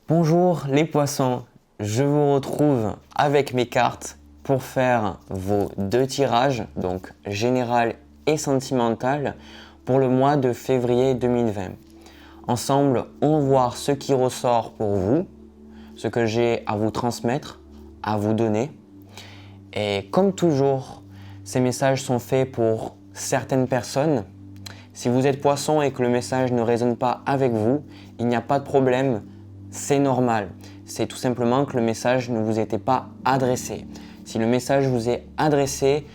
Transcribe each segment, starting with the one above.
Bonjour les poissons, je vous retrouve avec mes cartes pour faire vos deux tirages, donc général et sentimental, pour le mois de février 2020. Ensemble, on va voir ce qui ressort pour vous, ce que j'ai à vous transmettre, à vous donner. Et comme toujours, ces messages sont faits pour certaines personnes. Si vous êtes poisson et que le message ne résonne pas avec vous, il n'y a pas de problème. C'est normal, c'est tout simplement que le message ne vous était pas adressé. Si le message vous est adressé,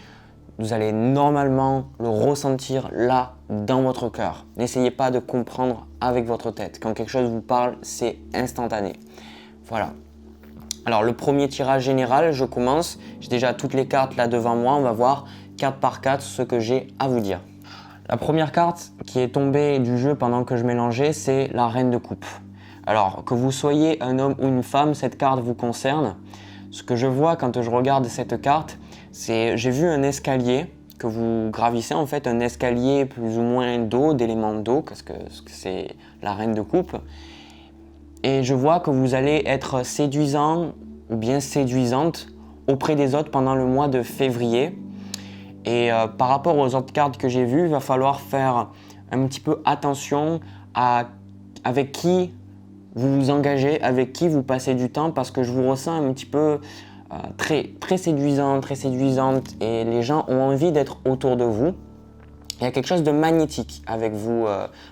vous allez normalement le ressentir là, dans votre cœur. N'essayez pas de comprendre avec votre tête. Quand quelque chose vous parle, c'est instantané. Voilà. Alors le premier tirage général, je commence. J'ai déjà toutes les cartes là devant moi. On va voir carte par carte ce que j'ai à vous dire. La première carte qui est tombée du jeu pendant que je mélangeais, c'est la reine de coupe. Alors, que vous soyez un homme ou une femme, cette carte vous concerne. Ce que je vois quand je regarde cette carte, c'est j'ai vu un escalier que vous gravissez, en fait un escalier plus ou moins d'eau, d'éléments d'eau, parce que c'est la reine de coupe. Et je vois que vous allez être séduisant ou bien séduisante auprès des autres pendant le mois de février. Et par rapport aux autres cartes que j'ai vues, il va falloir faire un petit peu attention à avec qui vous vous engagez, avec qui vous passez du temps, parce que je vous ressens un petit peu très séduisante et les gens ont envie d'être autour de vous. Il y a quelque chose de magnétique avec vous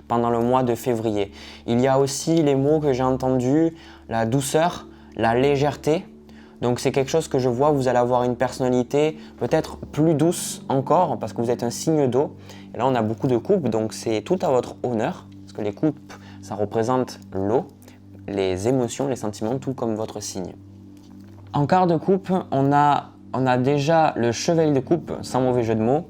pendant le mois de février. Il y a aussi les mots que j'ai entendus, la douceur, la légèreté. Donc c'est quelque chose que je vois, vous allez avoir une personnalité peut-être plus douce encore parce que vous êtes un signe d'eau. Et là on a beaucoup de coupes, donc c'est tout à votre honneur parce que les coupes ça représente l'eau, les émotions, les sentiments, tout comme votre signe. En quart de coupe, on a déjà le chevalier de coupe, sans mauvais jeu de mots,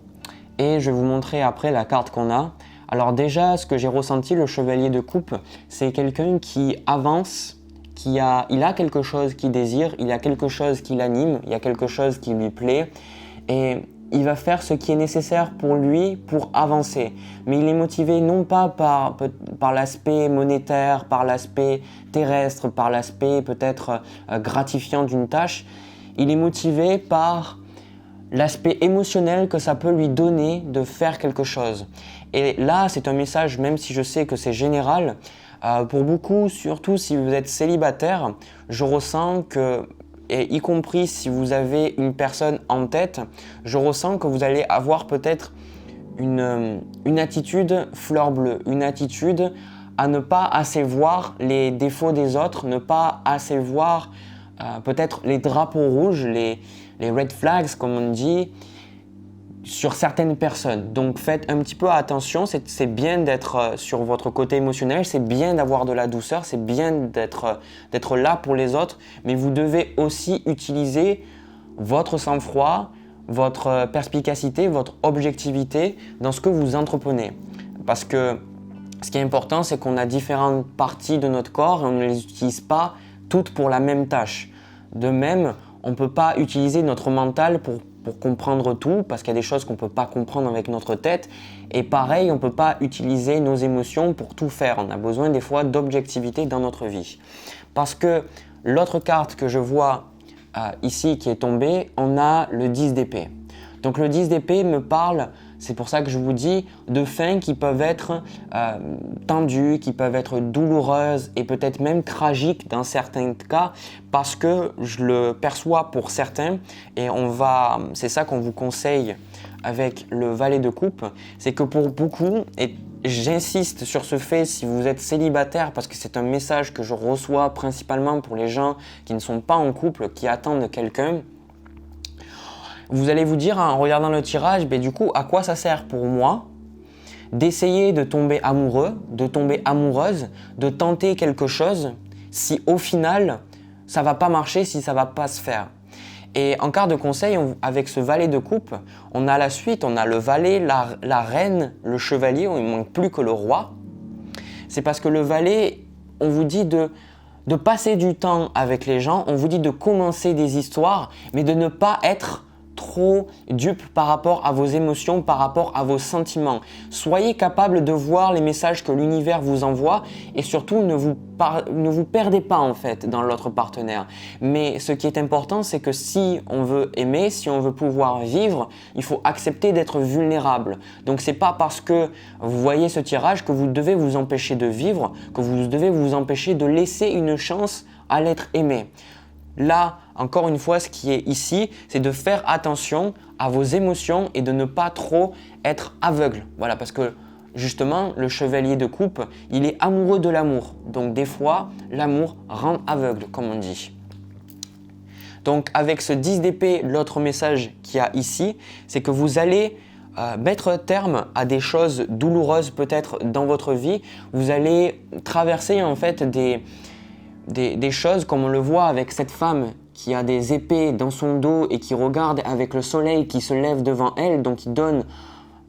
et je vais vous montrer après la carte qu'on a. Alors déjà, ce que j'ai ressenti, le chevalier de coupe, c'est quelqu'un qui avance, il a quelque chose qu'il désire, il a quelque chose qui l'anime, il y a quelque chose qui lui plaît, et il va faire ce qui est nécessaire pour lui pour avancer. Mais il est motivé non pas par l'aspect monétaire, par l'aspect terrestre, par l'aspect peut-être gratifiant d'une tâche. Il est motivé par l'aspect émotionnel que ça peut lui donner de faire quelque chose. Et là, c'est un message, même si je sais que c'est général, pour beaucoup, surtout si vous êtes célibataire, je ressens que et y compris si vous avez une personne en tête, je ressens que vous allez avoir peut-être une attitude fleur bleue, une attitude à ne pas assez voir les défauts des autres, ne pas assez voir peut-être les drapeaux rouges, les red flags comme on dit, sur certaines personnes. Donc faites un petit peu attention, c'est bien d'être sur votre côté émotionnel, c'est bien d'avoir de la douceur, c'est bien d'être là pour les autres, mais vous devez aussi utiliser votre sang-froid, votre perspicacité, votre objectivité dans ce que vous entreprenez. Parce que ce qui est important, c'est qu'on a différentes parties de notre corps et on ne les utilise pas toutes pour la même tâche. De même, on ne peut pas utiliser notre mental pour comprendre tout, parce qu'il y a des choses qu'on ne peut pas comprendre avec notre tête. Et pareil, on ne peut pas utiliser nos émotions pour tout faire. On a besoin des fois d'objectivité dans notre vie. Parce que l'autre carte que je vois ici qui est tombée, on a le 10 d'épée. Donc le 10 d'épée me parle, c'est pour ça que je vous dis, de fins qui peuvent être tendues, qui peuvent être douloureuses et peut-être même tragiques dans certains cas, parce que je le perçois pour certains et c'est ça qu'on vous conseille avec le valet de coupe, c'est que pour beaucoup, et j'insiste sur ce fait si vous êtes célibataire parce que c'est un message que je reçois principalement pour les gens qui ne sont pas en couple, qui attendent quelqu'un, vous allez vous dire en regardant le tirage, du coup, à quoi ça sert pour moi d'essayer de tomber amoureux, de tomber amoureuse, de tenter quelque chose si au final, ça ne va pas marcher, si ça ne va pas se faire. Et en quart de conseil, avec ce valet de coupe, on a la suite, on a le valet, la reine, le chevalier, il ne manque plus que le roi. C'est parce que le valet, on vous dit de passer du temps avec les gens, on vous dit de commencer des histoires, mais de ne pas être trop dupe par rapport à vos émotions, par rapport à vos sentiments. Soyez capable de voir les messages que l'univers vous envoie et surtout ne vous perdez pas en fait dans l'autre partenaire. Mais ce qui est important, c'est que si on veut aimer, si on veut pouvoir vivre, il faut accepter d'être vulnérable. Donc c'est pas parce que vous voyez ce tirage que vous devez vous empêcher de vivre, que vous devez vous empêcher de laisser une chance à l'être aimé. Là, encore une fois, ce qui est ici, c'est de faire attention à vos émotions et de ne pas trop être aveugle. Voilà, parce que justement, le chevalier de coupe, il est amoureux de l'amour. Donc des fois, l'amour rend aveugle, comme on dit. Donc avec ce 10 d'épée, l'autre message qu'il y a ici, c'est que vous allez mettre terme à des choses douloureuses peut-être dans votre vie. Vous allez traverser en fait des choses comme on le voit avec cette femme qui a des épées dans son dos et qui regarde avec le soleil qui se lève devant elle, donc qui donne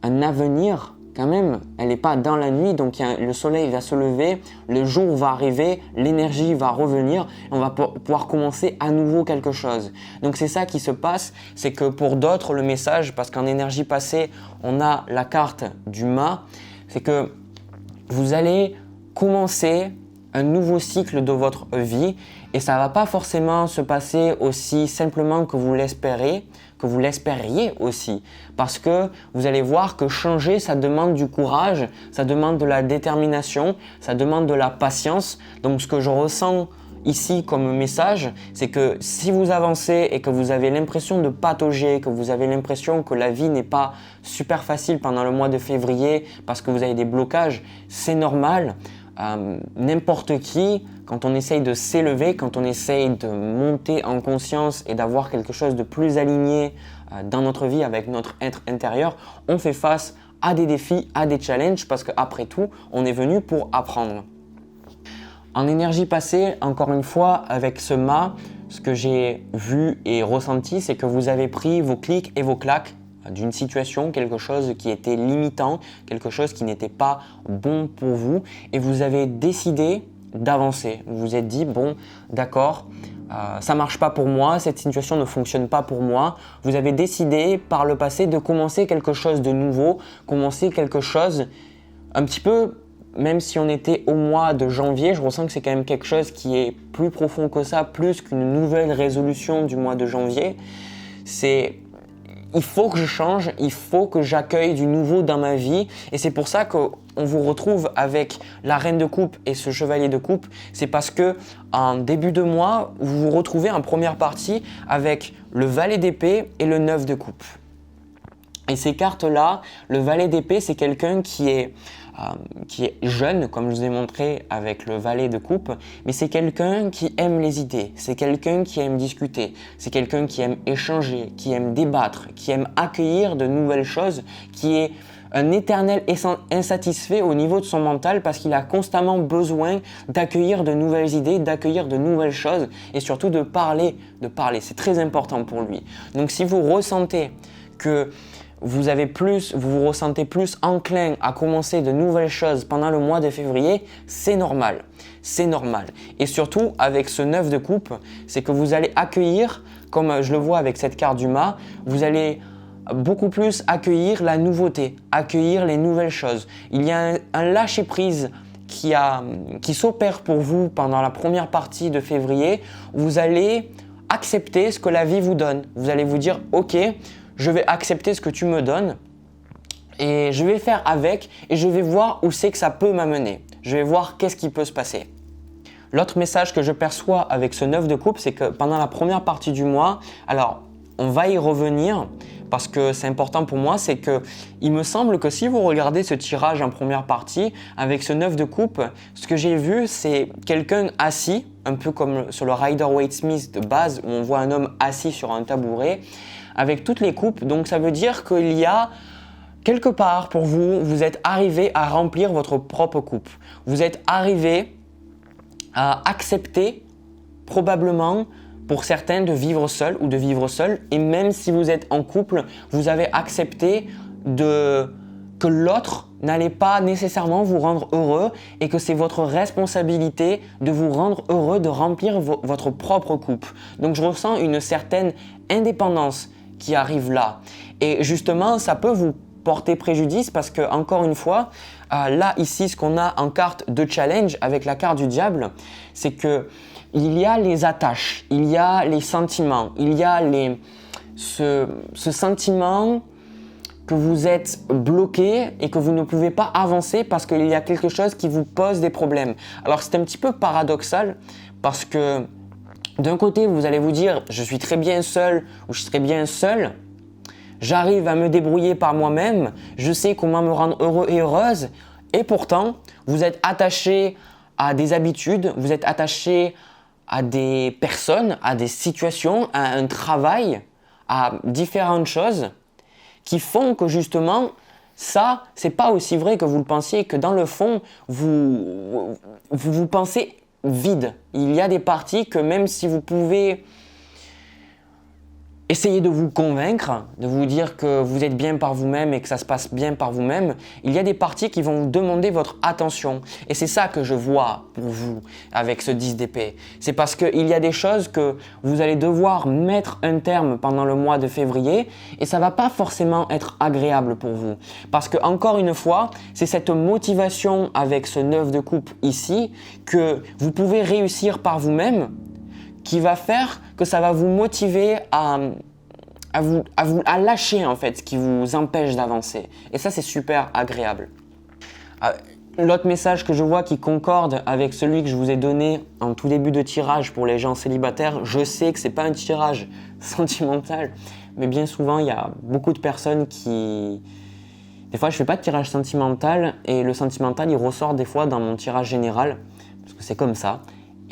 un avenir quand même. Elle n'est pas dans la nuit, donc le soleil va se lever, le jour va arriver, l'énergie va revenir, et on va pouvoir commencer à nouveau quelque chose. Donc c'est ça qui se passe, c'est que pour d'autres le message, parce qu'en énergie passée on a la carte du mât, c'est que vous allez commencer un nouveau cycle de votre vie et ça ne va pas forcément se passer aussi simplement que vous l'espériez aussi, parce que vous allez voir que changer, ça demande du courage, ça demande de la détermination, ça demande de la patience. Donc ce que je ressens ici comme message, c'est que si vous avancez et que vous avez l'impression de patauger, que vous avez l'impression que la vie n'est pas super facile pendant le mois de février parce que vous avez des blocages, c'est normal. N'importe qui, quand on essaye de s'élever, quand on essaye de monter en conscience et d'avoir quelque chose de plus aligné dans notre vie avec notre être intérieur, on fait face à des défis, à des challenges parce qu'après tout, on est venu pour apprendre. En énergie passée, encore une fois, avec ce mât, ce que j'ai vu et ressenti, c'est que vous avez pris vos clics et vos claques d'une situation, quelque chose qui était limitant, quelque chose qui n'était pas bon pour vous et vous avez décidé d'avancer. Vous vous êtes dit, bon, d'accord, ça ne marche pas pour moi, cette situation ne fonctionne pas pour moi. Vous avez décidé par le passé de commencer quelque chose de nouveau, commencer quelque chose un petit peu, même si on était au mois de janvier, je ressens que c'est quand même quelque chose qui est plus profond que ça, plus qu'une nouvelle résolution du mois de janvier. Il faut que je change, il faut que j'accueille du nouveau dans ma vie et c'est pour ça qu'on vous retrouve avec la reine de coupe et ce chevalier de coupe. C'est parce que en début de mois, vous vous retrouvez en première partie avec le valet d'épée et le 9 de coupe. Et ces cartes-là, le valet d'épée, c'est quelqu'un qui est jeune, comme je vous ai montré avec le valet de coupe, mais c'est quelqu'un qui aime les idées, c'est quelqu'un qui aime discuter, c'est quelqu'un qui aime échanger, qui aime débattre, qui aime accueillir de nouvelles choses, qui est un éternel insatisfait au niveau de son mental parce qu'il a constamment besoin d'accueillir de nouvelles idées, d'accueillir de nouvelles choses et surtout de parler. C'est très important pour lui. Donc si vous ressentez que vous vous ressentez plus enclin à commencer de nouvelles choses pendant le mois de février, c'est normal. C'est normal. Et surtout, avec ce 9 de coupe, c'est que vous allez accueillir, comme je le vois avec cette carte du mât, vous allez beaucoup plus accueillir la nouveauté, accueillir les nouvelles choses. Il y a un lâcher-prise qui s'opère pour vous pendant la première partie de février. Vous allez accepter ce que la vie vous donne. Vous allez vous dire, ok, je vais accepter ce que tu me donnes et je vais faire avec et je vais voir où c'est que ça peut m'amener. Je vais voir qu'est-ce qui peut se passer. L'autre message que je perçois avec ce 9 de coupe, c'est que pendant la première partie du mois, alors on va y revenir parce que c'est important pour moi, c'est que il me semble que si vous regardez ce tirage en première partie avec ce 9 de coupe, ce que j'ai vu c'est quelqu'un assis, un peu comme sur le Rider-Waite-Smith de base où on voit un homme assis sur un tabouret avec toutes les coupes. Donc ça veut dire qu'il y a quelque part pour vous, vous êtes arrivé à remplir votre propre coupe. Vous êtes arrivé à accepter probablement pour certains de vivre seul ou de vivre seul. Et même si vous êtes en couple, vous avez accepté que l'autre n'allait pas nécessairement vous rendre heureux et que c'est votre responsabilité de vous rendre heureux, de remplir votre propre coupe. Donc je ressens une certaine indépendance qui arrive là. Et justement, ça peut vous porter préjudice parce que, encore une fois, là, ici, ce qu'on a en carte de challenge avec la carte du diable, c'est que il y a les attaches, il y a les sentiments, il y a ce sentiment que vous êtes bloqué et que vous ne pouvez pas avancer parce qu'il y a quelque chose qui vous pose des problèmes. Alors c'est un petit peu paradoxal parce que d'un côté vous allez vous dire je suis très bien seul ou je serai bien seul, j'arrive à me débrouiller par moi-même, je sais comment me rendre heureux et heureuse, et pourtant vous êtes attaché à des habitudes, vous êtes attaché à des personnes, à des situations, à un travail, à différentes choses qui font que justement, ça, c'est pas aussi vrai que vous le pensiez, que dans le fond, vous pensez vide. Il y a des parties que même si vous pouvez essayer de vous convaincre, de vous dire que vous êtes bien par vous-même et que ça se passe bien par vous-même, il y a des parties qui vont vous demander votre attention. Et c'est ça que je vois pour vous avec ce 10 d'épée. C'est parce qu'il y a des choses que vous allez devoir mettre un terme pendant le mois de février et ça ne va pas forcément être agréable pour vous. Parce que, encore une fois, c'est cette motivation avec ce 9 de coupe ici que vous pouvez réussir par vous-même qui va faire que ça va vous motiver à lâcher en fait ce qui vous empêche d'avancer. Et ça, c'est super agréable. L'autre message que je vois qui concorde avec celui que je vous ai donné en tout début de tirage pour les gens célibataires, je sais que ce n'est pas un tirage sentimental, mais bien souvent, il y a beaucoup de personnes qui... Des fois, je ne fais pas de tirage sentimental et le sentimental, il ressort des fois dans mon tirage général, parce que c'est comme ça.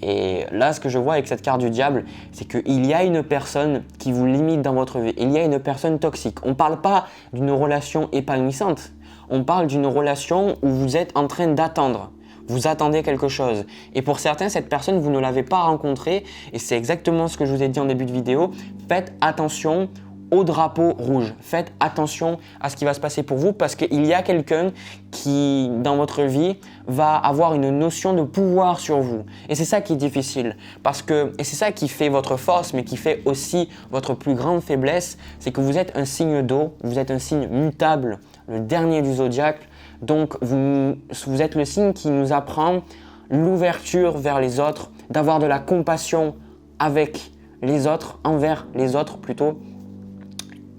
Et là, ce que je vois avec cette carte du diable, c'est qu'il y a une personne qui vous limite dans votre vie. Il y a une personne toxique. On ne parle pas d'une relation épanouissante. On parle d'une relation où vous êtes en train d'attendre. Vous attendez quelque chose. Et pour certains, cette personne, vous ne l'avez pas rencontrée. Et c'est exactement ce que je vous ai dit en début de vidéo. Faites attention au drapeau rouge. Faites attention à ce qui va se passer pour vous parce qu'il y a quelqu'un qui, dans votre vie, va avoir une notion de pouvoir sur vous. Et c'est ça qui est difficile. Et c'est ça qui fait votre force, mais qui fait aussi votre plus grande faiblesse, c'est que vous êtes un signe d'eau, vous êtes un signe mutable, le dernier du zodiaque. Donc, vous êtes le signe qui nous apprend l'ouverture vers les autres, d'avoir de la compassion avec les autres, envers les autres plutôt,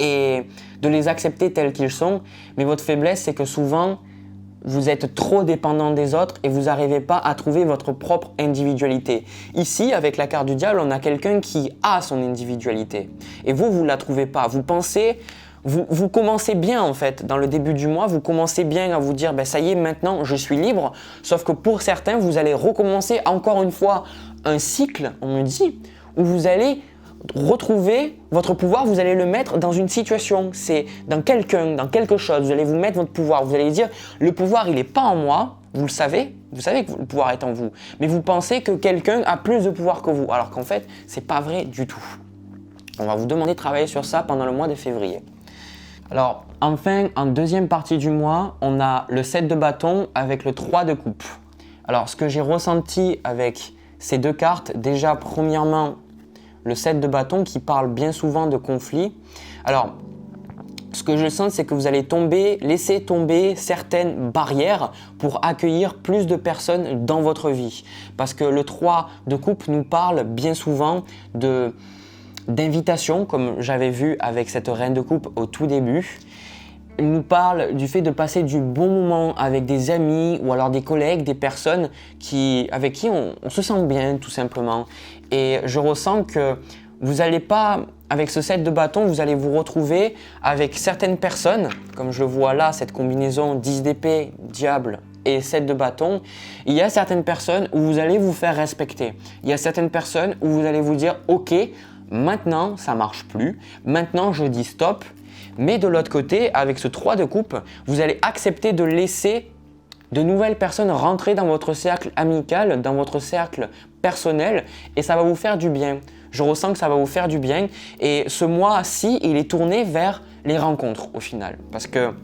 et de les accepter tels qu'ils sont. Mais votre faiblesse, c'est que souvent, vous êtes trop dépendant des autres et vous n'arrivez pas à trouver votre propre individualité. Ici, avec la carte du diable, on a quelqu'un qui a son individualité. Et vous ne la trouvez pas. Vous pensez, vous commencez bien en fait, dans le début du mois, vous commencez bien à vous dire « ça y est, maintenant, je suis libre ». Sauf que pour certains, vous allez recommencer encore une fois un cycle, on me dit, où vous allez retrouver votre pouvoir, vous allez le mettre dans une situation, c'est dans quelqu'un, dans quelque chose, vous allez vous mettre votre pouvoir, vous allez dire le pouvoir il n'est pas en moi, vous le savez, vous savez que le pouvoir est en vous, mais vous pensez que quelqu'un a plus de pouvoir que vous, alors qu'en fait c'est pas vrai du tout. On va vous demander de travailler sur ça pendant le mois de février. Alors enfin, en deuxième partie du mois, on a le 7 de bâton avec le 3 de coupe. Alors ce que j'ai ressenti avec ces deux cartes, déjà premièrement, le 7 de bâton qui parle bien souvent de conflit. Alors, ce que je sens, c'est que vous allez laisser tomber certaines barrières pour accueillir plus de personnes dans votre vie. Parce que le 3 de coupe nous parle bien souvent d'invitation, comme j'avais vu avec cette reine de coupe au tout début. Il nous parle du fait de passer du bon moment avec des amis ou alors des collègues, des personnes avec qui on se sent bien tout simplement. Et je ressens que vous n'allez pas, avec ce 7 de bâton, vous allez vous retrouver avec certaines personnes, comme je le vois là, cette combinaison 10 d'épée, diable et 7 de bâton. Il y a certaines personnes où vous allez vous faire respecter. Il y a certaines personnes où vous allez vous dire « Ok, maintenant ça ne marche plus, maintenant je dis stop ». Mais de l'autre côté, avec ce 3 de coupe, vous allez accepter de laisser de nouvelles personnes rentrer dans votre cercle amical, dans votre cercle personnel, et ça va vous faire du bien. Je ressens que ça va vous faire du bien, et ce mois-ci, il est tourné vers les rencontres au final. Parce que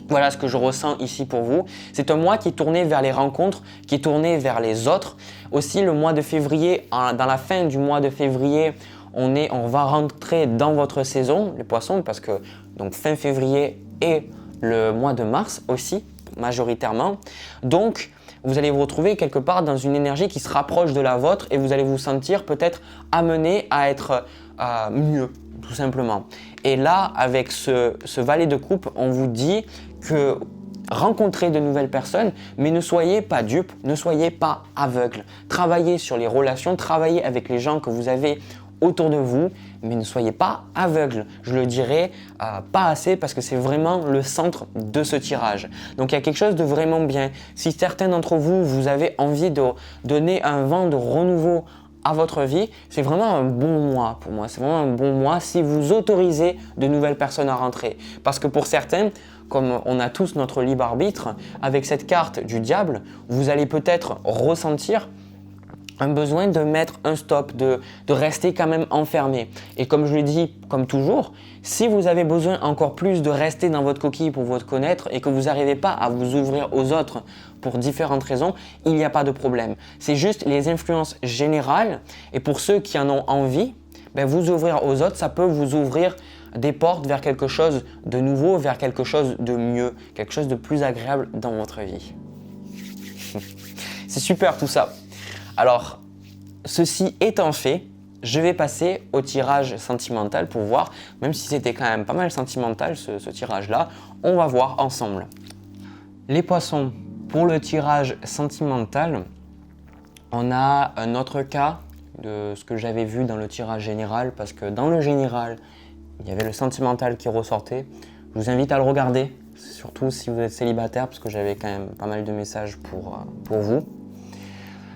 voilà ce que je ressens ici pour vous. C'est un mois qui est tourné vers les rencontres, qui est tourné vers les autres. Aussi, le mois de février, dans la fin du mois de février, on va rentrer dans votre saison, les poissons, parce que donc fin février et le mois de mars aussi, majoritairement. Donc, vous allez vous retrouver quelque part dans une énergie qui se rapproche de la vôtre et vous allez vous sentir peut-être amené à être mieux, tout simplement. Et là, avec ce valet de coupe, on vous dit que rencontrez de nouvelles personnes, mais ne soyez pas dupes, ne soyez pas aveugles. Travaillez sur les relations, travaillez avec les gens que vous avez autour de vous, mais ne soyez pas aveugles. Je le dirai pas assez parce que c'est vraiment le centre de ce tirage. Donc il y a quelque chose de vraiment bien. Si certains d'entre vous, vous avez envie de donner un vent de renouveau à votre vie, c'est vraiment un bon mois pour moi. C'est vraiment un bon mois si vous autorisez de nouvelles personnes à rentrer. Parce que pour certains, comme on a tous notre libre arbitre, avec cette carte du diable, vous allez peut-être ressentir un besoin de mettre un stop, de rester quand même enfermé. Et comme je l'ai dit, comme toujours, si vous avez besoin encore plus de rester dans votre coquille pour vous connaître et que vous n'arrivez pas à vous ouvrir aux autres pour différentes raisons, il n'y a pas de problème. C'est juste les influences générales et pour ceux qui en ont envie, vous ouvrir aux autres, ça peut vous ouvrir des portes vers quelque chose de nouveau, vers quelque chose de mieux, quelque chose de plus agréable dans votre vie. C'est super tout ça. Alors, ceci étant fait, je vais passer au tirage sentimental pour voir, même si c'était quand même pas mal sentimental ce tirage-là, on va voir ensemble. Les poissons, pour le tirage sentimental, on a un autre cas de ce que j'avais vu dans le tirage général, parce que dans le général, il y avait le sentimental qui ressortait. Je vous invite à le regarder, surtout si vous êtes célibataire, parce que j'avais quand même pas mal de messages pour vous.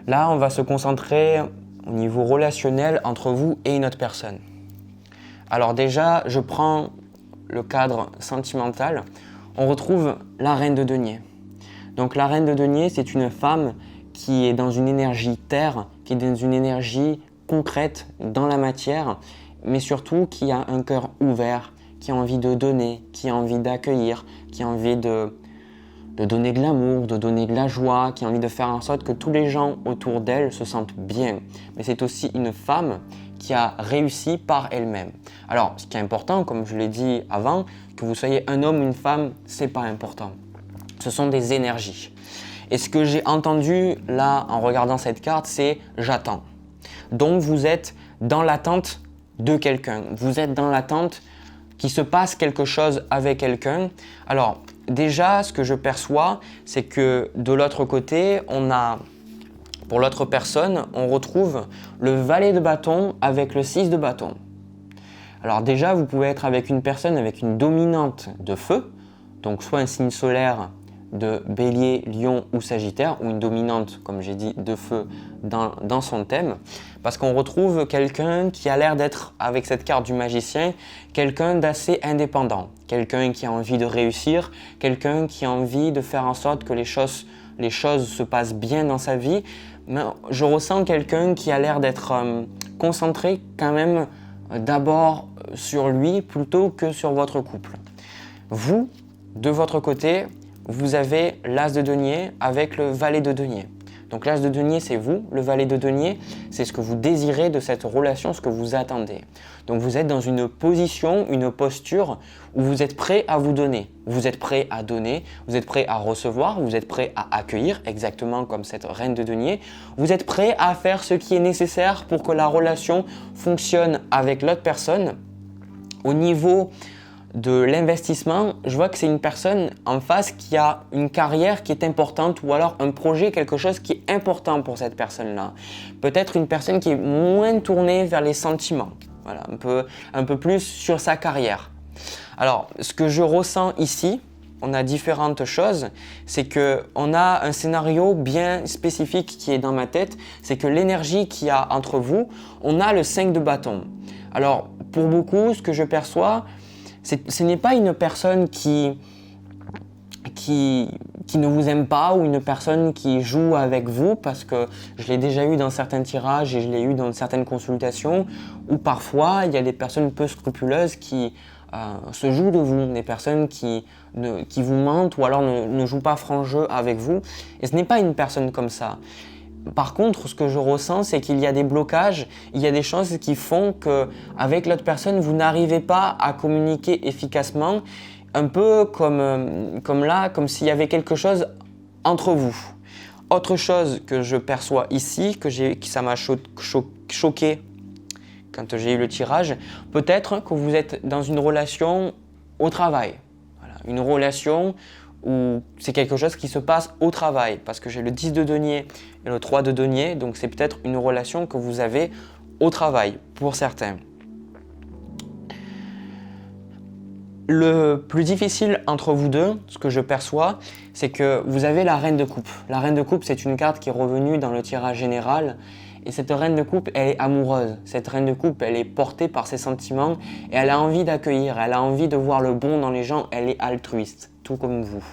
Là, on va se concentrer au niveau relationnel entre vous et une autre personne. Alors déjà, je prends le cadre sentimental. On retrouve la reine de denier. Donc la reine de denier, c'est une femme qui est dans une énergie terre, qui est dans une énergie concrète dans la matière, mais surtout qui a un cœur ouvert, qui a envie de donner, qui a envie d'accueillir, qui a envie de donner de l'amour, de donner de la joie, qui a envie de faire en sorte que tous les gens autour d'elle se sentent bien. Mais c'est aussi une femme qui a réussi par elle-même. Alors, ce qui est important, comme je l'ai dit avant, que vous soyez un homme ou une femme, c'est pas important. Ce sont des énergies. Et ce que j'ai entendu là en regardant cette carte, c'est « j'attends ». Donc, vous êtes dans l'attente de quelqu'un. Vous êtes dans l'attente qu'il se passe quelque chose avec quelqu'un. Alors, déjà, ce que je perçois, c'est que de l'autre côté, pour l'autre personne, on retrouve le valet de bâton avec le 6 de bâton. Alors déjà, vous pouvez être avec une personne avec une dominante de feu, donc soit un signe solaire de Bélier, Lion ou Sagittaire, ou une dominante, comme j'ai dit, de feu dans son thème, parce qu'on retrouve quelqu'un qui a l'air d'être, avec cette carte du magicien, quelqu'un d'assez indépendant, quelqu'un qui a envie de réussir, quelqu'un qui a envie de faire en sorte que les choses se passent bien dans sa vie, mais je ressens quelqu'un qui a l'air d'être concentré quand même d'abord sur lui plutôt que sur votre couple. Vous, de votre côté, vous avez l'as de denier avec le valet de denier. Donc l'as de denier, c'est vous. Le valet de denier, c'est ce que vous désirez de cette relation, ce que vous attendez. Donc vous êtes dans une position, une posture où vous êtes prêt à vous donner. Vous êtes prêt à donner, vous êtes prêt à recevoir, vous êtes prêt à accueillir, exactement comme cette reine de denier. Vous êtes prêt à faire ce qui est nécessaire pour que la relation fonctionne avec l'autre personne. Au niveau de l'investissement, je vois que c'est une personne en face qui a une carrière qui est importante ou alors un projet, quelque chose qui est important pour cette personne-là. Peut-être une personne qui est moins tournée vers les sentiments, voilà, un peu plus sur sa carrière. Alors, ce que je ressens ici, on a différentes choses, c'est qu'on a un scénario bien spécifique qui est dans ma tête, c'est que l'énergie qu'il y a entre vous, on a le 5 de bâton. Alors, pour beaucoup, ce que je perçois, ce n'est pas une personne qui ne vous aime pas ou une personne qui joue avec vous, parce que je l'ai déjà eu dans certains tirages et je l'ai eu dans certaines consultations où parfois il y a des personnes peu scrupuleuses qui se jouent de vous, des personnes qui vous mentent ou alors ne jouent pas franc jeu avec vous. Et ce n'est pas une personne comme ça. Par contre, ce que je ressens, c'est qu'il y a des blocages, il y a des choses qui font qu'avec l'autre personne, vous n'arrivez pas à communiquer efficacement, un peu comme s'il y avait quelque chose entre vous. Autre chose que je perçois ici, que ça m'a choqué quand j'ai eu le tirage, peut-être que vous êtes dans une relation au travail. Voilà, une relation où c'est quelque chose qui se passe au travail, parce que j'ai le 10 de denier et le 3 de denier, donc c'est peut-être une relation que vous avez au travail, pour certains. Le plus difficile entre vous deux, ce que je perçois, c'est que vous avez la reine de coupe. La reine de coupe, c'est une carte qui est revenue dans le tirage général. Et cette reine de coupe, elle est amoureuse. Cette reine de coupe, elle est portée par ses sentiments et elle a envie d'accueillir, elle a envie de voir le bon dans les gens, elle est altruiste, tout comme vous.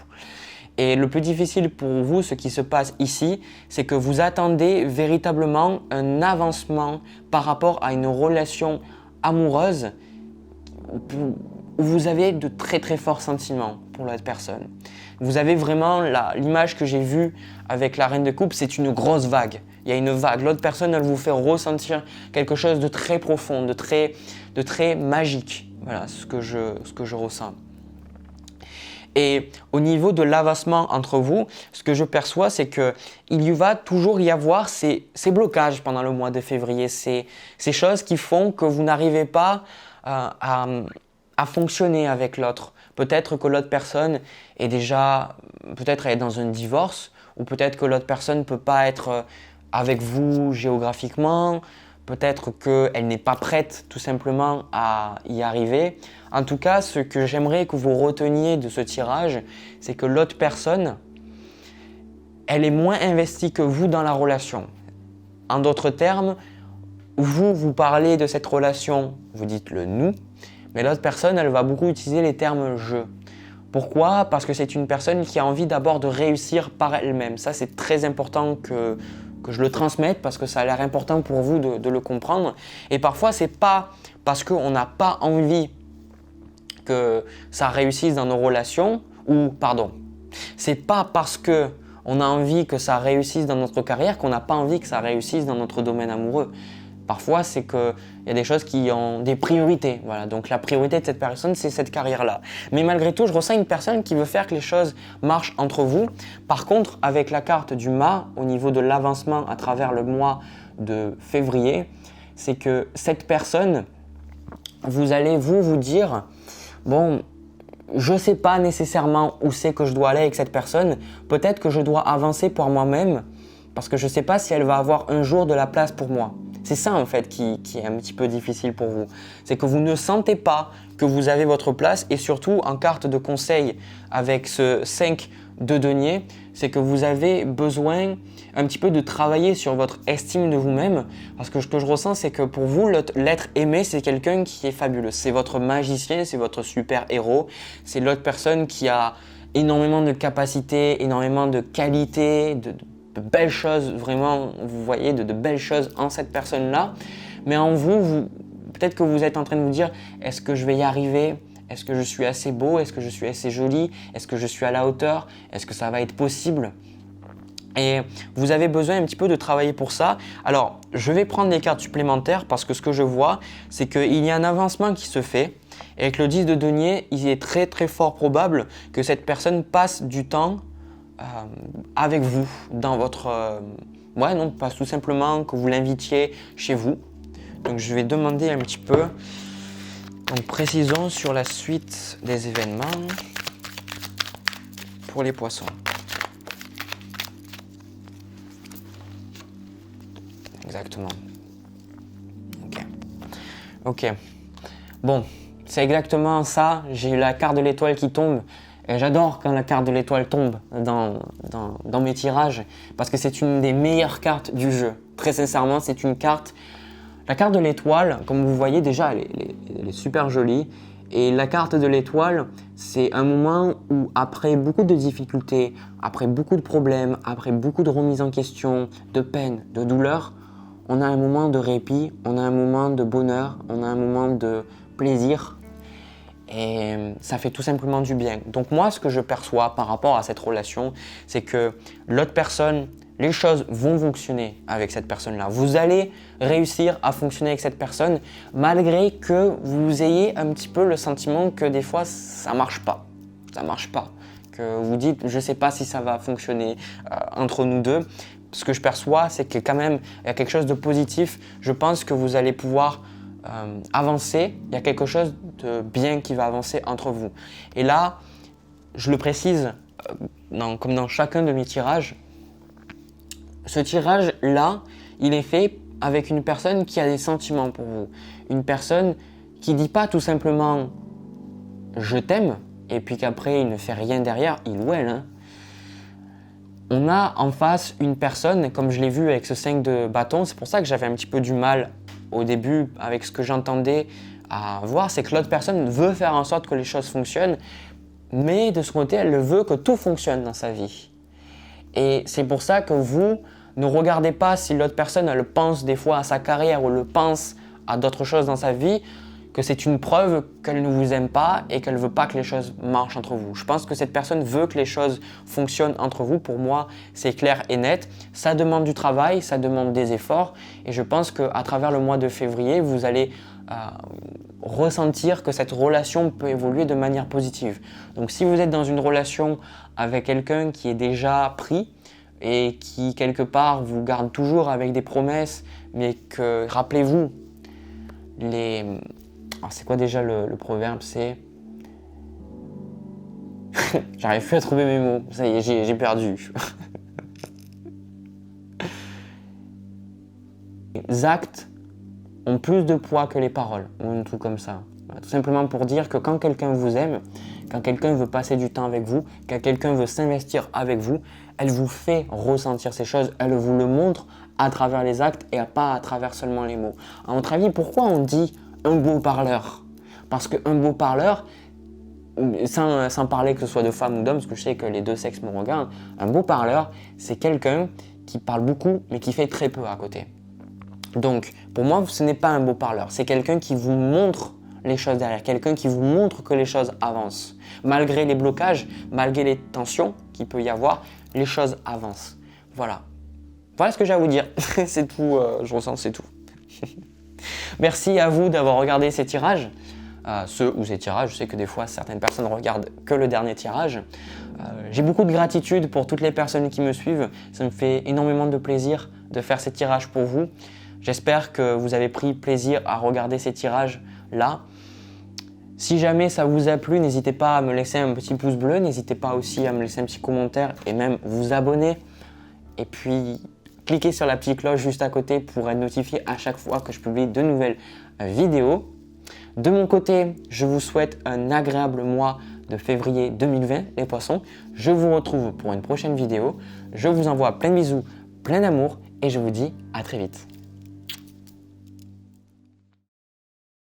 Et le plus difficile pour vous, ce qui se passe ici, c'est que vous attendez véritablement un avancement par rapport à une relation amoureuse où vous avez de très très forts sentiments pour l'autre personne. Vous avez vraiment l'image que j'ai vue avec la reine de coupe, c'est une grosse vague. Il y a une vague. L'autre personne, elle vous fait ressentir quelque chose de très profond, de très magique. Voilà ce que je ressens. Et au niveau de l'avancement entre vous, ce que je perçois, c'est qu'il va toujours y avoir ces blocages pendant le mois de février, ces choses qui font que vous n'arrivez pas à fonctionner avec l'autre. Peut-être que l'autre personne est déjà, peut-être elle est dans un divorce, ou peut-être que l'autre personne ne peut pas être avec vous géographiquement, peut-être qu'elle n'est pas prête tout simplement à y arriver. En tout cas, ce que j'aimerais que vous reteniez de ce tirage, c'est que l'autre personne, elle est moins investie que vous dans la relation. En d'autres termes, vous parlez de cette relation, vous dites le « nous », mais l'autre personne, elle va beaucoup utiliser les termes « je ». Pourquoi ? Parce que c'est une personne qui a envie d'abord de réussir par elle-même. Ça, c'est très important que je le transmette parce que ça a l'air important pour vous de le comprendre. Et parfois, c'est pas parce qu'on n'a pas envie que ça réussisse dans nos relations, c'est pas parce qu'on a envie que ça réussisse dans notre carrière qu'on n'a pas envie que ça réussisse dans notre domaine amoureux. Parfois, c'est qu'il y a des choses qui ont des priorités. Voilà. Donc, la priorité de cette personne, c'est cette carrière-là. Mais malgré tout, je ressens une personne qui veut faire que les choses marchent entre vous. Par contre, avec la carte du mât, au niveau de l'avancement à travers le mois de février, c'est que cette personne, vous allez vous dire, bon, je ne sais pas nécessairement où c'est que je dois aller avec cette personne. Peut-être que je dois avancer pour moi-même parce que je ne sais pas si elle va avoir un jour de la place pour moi. C'est ça en fait qui est un petit peu difficile pour vous. C'est que vous ne sentez pas que vous avez votre place et surtout en carte de conseil avec ce 5 de denier, c'est que vous avez besoin un petit peu de travailler sur votre estime de vous-même parce que ce que je ressens c'est que pour vous l'être aimé c'est quelqu'un qui est fabuleux. C'est votre magicien, c'est votre super héros, c'est l'autre personne qui a énormément de capacités, énormément de qualités, de belles choses, vraiment, vous voyez de belles choses en cette personne-là. Mais en vous, peut-être que vous êtes en train de vous dire, est-ce que je vais y arriver ? Est-ce que je suis assez beau ? Est-ce que je suis assez joli ? Est-ce que je suis à la hauteur ? Est-ce que ça va être possible ? Et vous avez besoin un petit peu de travailler pour ça. Alors, je vais prendre des cartes supplémentaires parce que ce que je vois, c'est qu'il y a un avancement qui se fait. Et avec le 10 de denier, il est très très fort probable que cette personne passe du temps avec vous dans votre... pas tout simplement que vous l'invitiez chez vous. Donc je vais demander un petit peu en précision sur la suite des événements pour les poissons. Exactement. Ok. Bon, c'est exactement ça. J'ai eu la carte de l'étoile qui tombe. Et j'adore quand la carte de l'étoile tombe dans mes tirages parce que c'est une des meilleures cartes du jeu. Très sincèrement, c'est une carte... La carte de l'étoile, comme vous voyez déjà, elle est super jolie. Et la carte de l'étoile, c'est un moment où après beaucoup de difficultés, après beaucoup de problèmes, après beaucoup de remises en question, de peine, de douleur, on a un moment de répit, on a un moment de bonheur, on a un moment de plaisir. Et ça fait tout simplement du bien. Donc moi, ce que je perçois par rapport à cette relation, c'est que l'autre personne les choses vont fonctionner avec cette personne-là. Vous allez réussir à fonctionner avec cette personne malgré que vous ayez un petit peu le sentiment que des fois ça marche pas. Ça marche pas. Que vous dites je sais pas si ça va fonctionner entre nous deux. Ce que je perçois, c'est que quand même il y a quelque chose de positif. Je pense que vous allez pouvoir avancer. Il y a quelque chose de bien qui va avancer entre vous. Et là, je le précise comme dans chacun de mes tirages. Ce tirage-là, il est fait avec une personne qui a des sentiments pour vous. Une personne qui ne dit pas tout simplement « je t'aime » et puis qu'après il ne fait rien derrière, il ou elle. Hein. On a en face une personne, comme je l'ai vu avec ce 5 de bâton, c'est pour ça que j'avais un petit peu du mal au début avec ce que j'entendais à voir, c'est que l'autre personne veut faire en sorte que les choses fonctionnent, mais de son côté, elle veut que tout fonctionne dans sa vie. Et c'est pour ça que vous ne regardez pas si l'autre personne elle pense des fois à sa carrière ou le pense à d'autres choses dans sa vie, que c'est une preuve qu'elle ne vous aime pas et qu'elle ne veut pas que les choses marchent entre vous. Je pense que cette personne veut que les choses fonctionnent entre vous. Pour moi, c'est clair et net. Ça demande du travail, ça demande des efforts et je pense qu'à travers le mois de février, vous allez ressentir que cette relation peut évoluer de manière positive. Donc si vous êtes dans une relation avec quelqu'un qui est déjà pris, et qui quelque part vous garde toujours avec des promesses, mais que, rappelez-vous, alors c'est quoi déjà le proverbe? C'est... J'arrive plus à trouver mes mots, ça y est, j'ai perdu. Les actes ont plus de poids que les paroles, ou un truc comme ça. Voilà, tout simplement pour dire que quand quelqu'un vous aime, quand quelqu'un veut passer du temps avec vous, quand quelqu'un veut s'investir avec vous, elle vous fait ressentir ces choses, elle vous le montre à travers les actes et pas à travers seulement les mots. À votre avis, pourquoi on dit un beau parleur? Parce qu'un beau parleur, sans parler que ce soit de femme ou d'homme, parce que je sais que les deux sexes me regardent, un beau parleur, c'est quelqu'un qui parle beaucoup mais qui fait très peu à côté. Donc, pour moi, ce n'est pas un beau parleur, c'est quelqu'un qui vous montre les choses derrière, quelqu'un qui vous montre que les choses avancent. Malgré les blocages, malgré les tensions qu'il peut y avoir, les choses avancent. Voilà. Voilà ce que j'ai à vous dire. C'est tout, je ressens, c'est tout. Merci à vous d'avoir regardé ces tirages. Ces tirages, je sais que des fois, certaines personnes regardent que le dernier tirage. J'ai beaucoup de gratitude pour toutes les personnes qui me suivent. Ça me fait énormément de plaisir de faire ces tirages pour vous. J'espère que vous avez pris plaisir à regarder ces tirages-là. Si jamais ça vous a plu, n'hésitez pas à me laisser un petit pouce bleu, n'hésitez pas aussi à me laisser un petit commentaire et même vous abonner. Et puis, cliquez sur la petite cloche juste à côté pour être notifié à chaque fois que je publie de nouvelles vidéos. De mon côté, je vous souhaite un agréable mois de février 2020, les poissons. Je vous retrouve pour une prochaine vidéo. Je vous envoie plein de bisous, plein d'amour et je vous dis à très vite.